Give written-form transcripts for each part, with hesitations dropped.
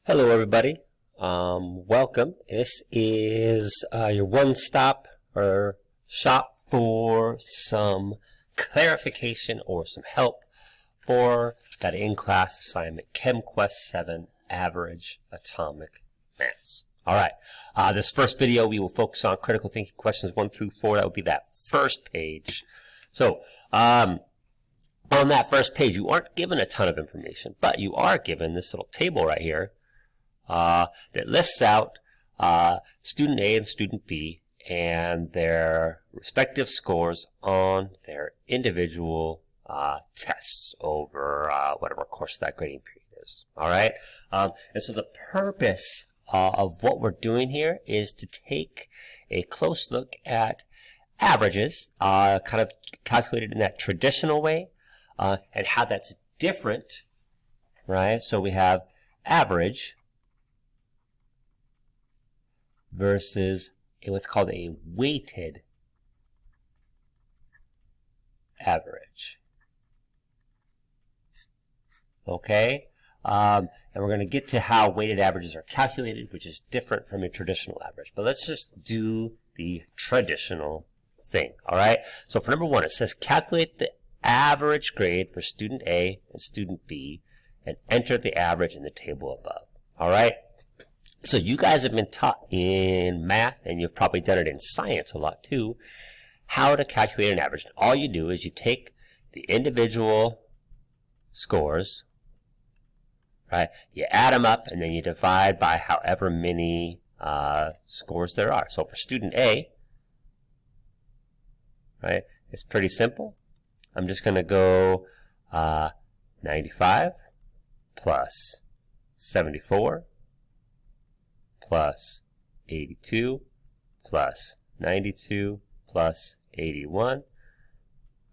Hello, everybody. Welcome. This is your one-stop or shop for some clarification or some help for that in-class assignment, ChemQuest 7 Average Atomic Mass. All right. This first video, we will focus on critical thinking questions 1 through 4. That would be that first page. So, on that first page, you aren't given a ton of information, but you are given this little table right here that lists out student A and student B and their respective scores on their individual tests over whatever course that grading period is. All right, and so the purpose of what we're doing here is to take a close look at averages, kind of calculated in that traditional way, and how that's different, right? So we have average versus what's called a weighted average. Okay? And we're going to get to how weighted averages are calculated, which is different from a traditional average. But let's just do the traditional thing. All right? So for number 1, it says calculate the average grade for student A and student B and enter the average in the table above. All right? So you guys have been taught in math, and you've probably done it in science a lot too, how to calculate an average. All you do is you take the individual scores, right? You add them up, and then you divide by however many scores there are. So for student A, right, it's pretty simple. I'm just going to go 95 plus 74 plus 82 plus 92 plus 81.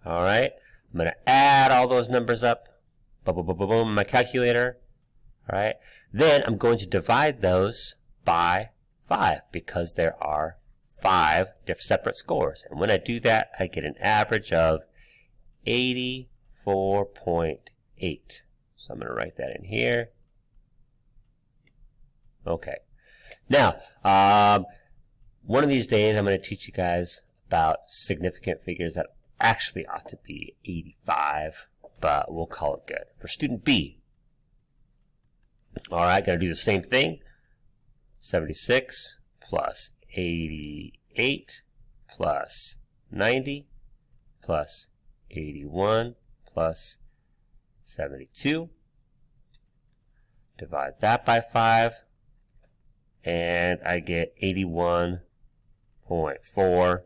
All right, I'm going to add all those numbers up, boom, boom, boom, boom, boom, my calculator. All right, then I'm going to divide those by 5 because there are 5 separate scores. And when I do that, I get an average of 84.8. So I'm going to write that in here. Okay. Now, one of these days I'm going to teach you guys about significant figures that actually ought to be 85, but we'll call it good. For student B, all right, got to do the same thing. 76 plus 88 plus 90 plus 81 plus 72. Divide that by 5. And I get 81.4,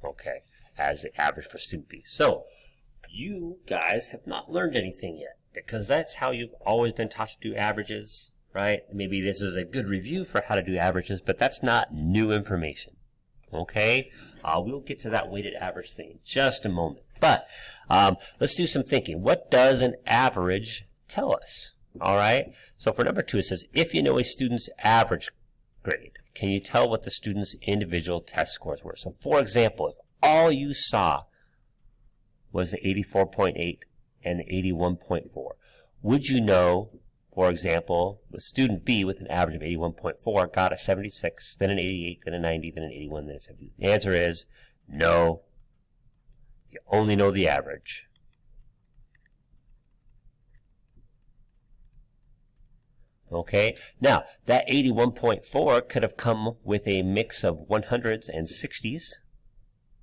okay, as the average for student B. So, you guys have not learned anything yet, because that's how you've always been taught to do averages, right? Maybe this is a good review for how to do averages, but that's not new information, okay? We'll get to that weighted average thing in just a moment. But let's do some thinking. What does an average tell us? All right, so for number 2, it says, if you know a student's average grade, can you tell what the student's individual test scores were? So for example, if all you saw was the 84.8 and the 81.4, would you know, for example, with student B with an average of 81.4 got a 76, then an 88, then a 90, then an 81, then a 70? The answer is no. You only know the average. Okay, now that 81.4 could have come with a mix of 100s and 60s,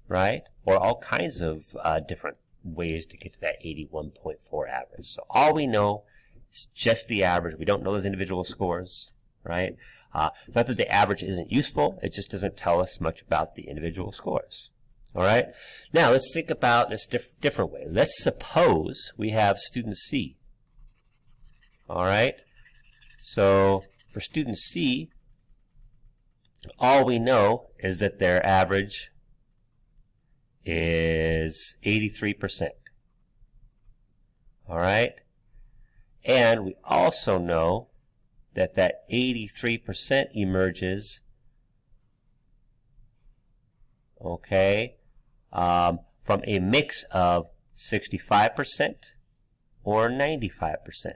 right? Or all kinds of different ways to get to that 81.4 average. So all we know is just the average. We don't know those individual scores, right? It's not that the average isn't useful, it just doesn't tell us much about the individual scores. All right, now let's think about this different way. Let's suppose we have student C. All right. So for student C, all we know is that their average is 83%. All right? And we also know that that 83% emerges, okay, from a mix of 65% or 95%.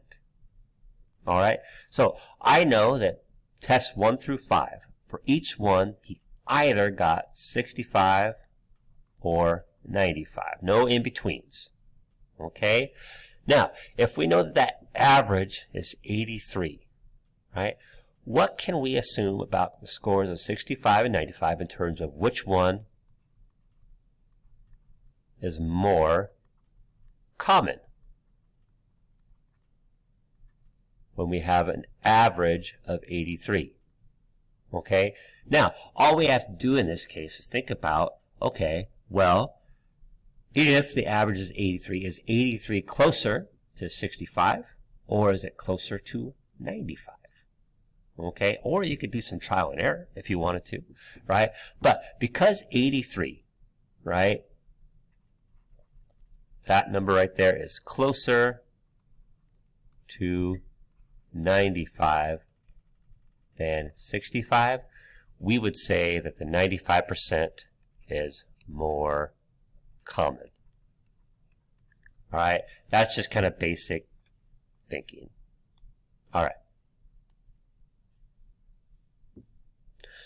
All right, so I know that tests 1 through 5, for each one, he either got 65 or 95. No in-betweens. Okay? Now, if we know that that average is 83, right, what can we assume about the scores of 65 and 95 in terms of which one is more common when we have an average of 83? Okay? Now, all we have to do in this case is think about, okay, well, if the average is 83 closer to 65, or is it closer to 95? Okay, or you could do some trial and error if you wanted to, right? But because 83, right, that number right there is closer to 95 than 65, we would say that the 95% is more common. All right, that's just kind of basic thinking. All right.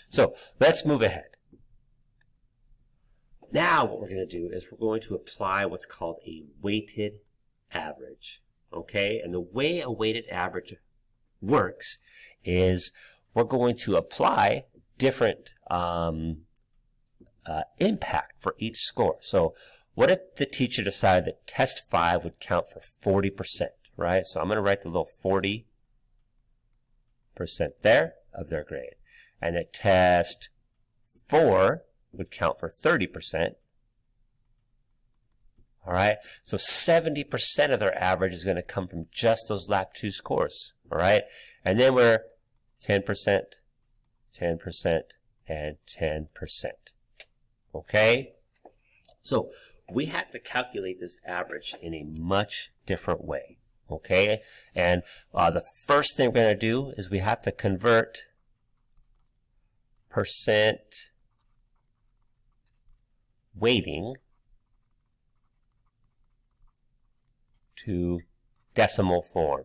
So let's move ahead. Now what we're going to do is we're going to apply what's called a weighted average. Okay, and the way a weighted average works is we're going to apply different impact for each score. So what if the teacher decided that test 5 would count for 40%, right? So I'm going to write the little 40% there of their grade. And that test 4 would count for 30%. All right, so 70% of their average is going to come from just those lap 2 scores. All right, and then we're 10%, 10%, and 10%. Okay, so we have to calculate this average in a much different way. Okay, and the first thing we're going to do is we have to convert percent weighting to decimal form.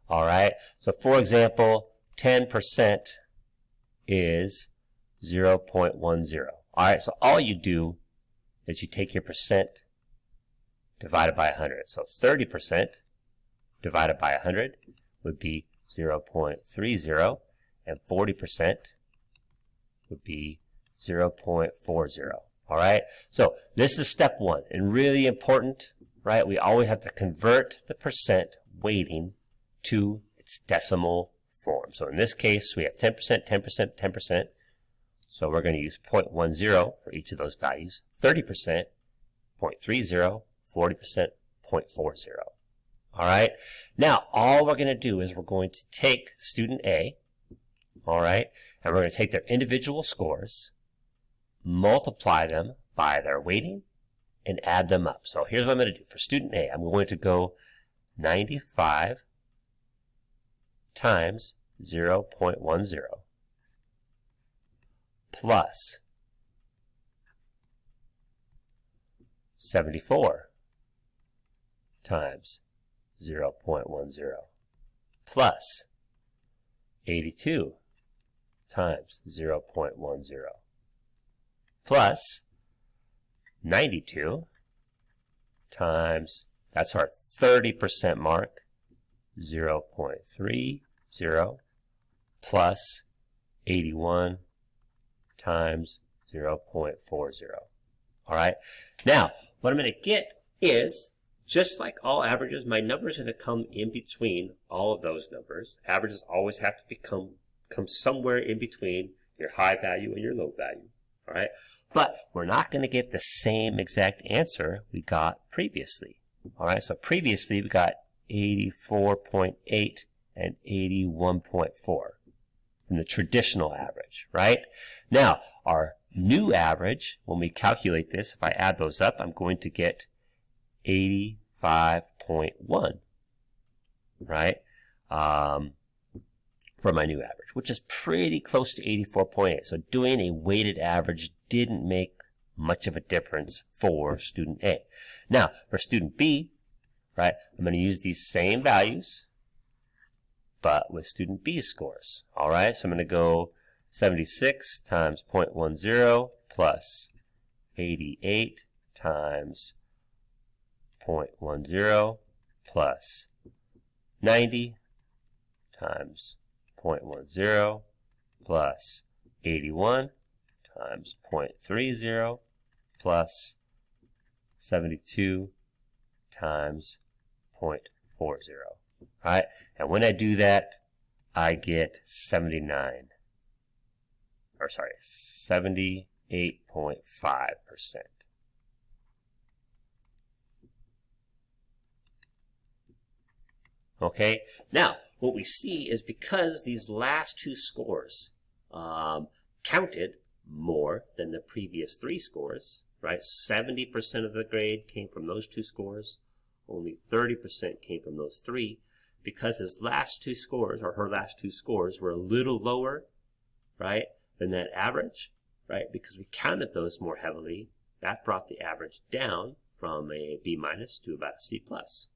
All right, so for example, 10% is 0.10. All right, so all you do is you take your percent divided by 100. So 30% divided by 100 would be 0.30, and 40% would be 0.40. All right, so this is step 1, and really important, right? We always have to convert the percent weighting to its decimal form. So in this case, we have 10%, 10%, 10%. So we're going to use 0.10 for each of those values, 30%, 0.30, 40%, 0.40. All right, now all we're going to do is we're going to take student A, all right, and we're going to take their individual scores, multiply them by their weighting, and add them up. So here's what I'm going to do. For student A, I'm going to go 95 times 0.10 plus 74 times 0.10 plus 82 times 0.10 plus 92 times, that's our 30% mark, 0.30 plus 81 times 0.40. All right, now what I'm going to get is, just like all averages, my number is going to come in between all of those numbers. Averages always have to come somewhere in between your high value and your low value. All right, but we're not going to get the same exact answer we got previously. All right, so previously we got 84.8 and 81.4 from the traditional average, right? Now, our new average, when we calculate this, if I add those up, I'm going to get 85.1, right, for my new average, which is pretty close to 84.8. So doing a weighted average didn't make much of a difference for student A. Now, for student B, right? I'm going to use these same values, but with student B's scores. All right, so I'm going to go 76 times 0.10 plus 88 times 0.10 plus 90 times 0.10 plus 81 times 0.30 plus 72 times 0.40. All right, and when I do that, I get 78.5%. Okay, now what we see is because these last two scores counted more than the previous three scores, right? 70% of the grade came from those two scores, only 30% came from those three. Because his last two scores, or her last two scores, were a little lower, right, than that average, right? Because we counted those more heavily, that brought the average down from a B minus to about a C plus.